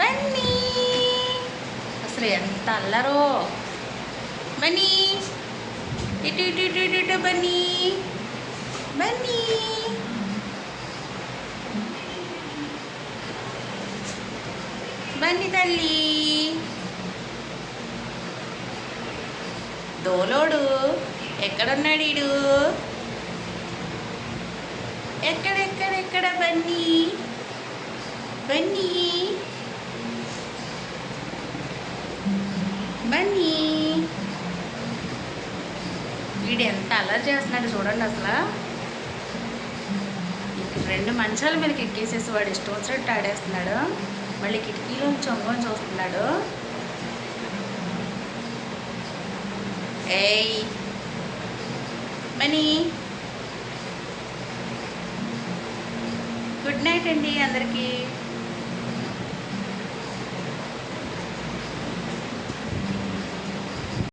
బన్నీ అసలు ఎంత అల్లరో. బన్నీ ఇటు ఇటు ఇటు ఇటు ఇటు బన్నీ బన్నీ బన్నీ తల్లి దోలోడు ఎక్కడున్నాడు ఈడు? ఎక్కడెక్కడెక్కడ బన్నీ బన్నీ బన్నీ వీడు ఎంత అల్లరి చేస్తున్నాడు చూడండి. అసలు రెండు మంచాల మీదకి ఎక్కేసేసి వాడు ఇష్టం వచ్చినట్టు ఆడేస్తున్నాడు. మళ్ళీ కిటికీలో చొంగని చూస్తున్నాడు. ఏయ్ బన్నీ గుడ్ నైట్ అండి అందరికీ.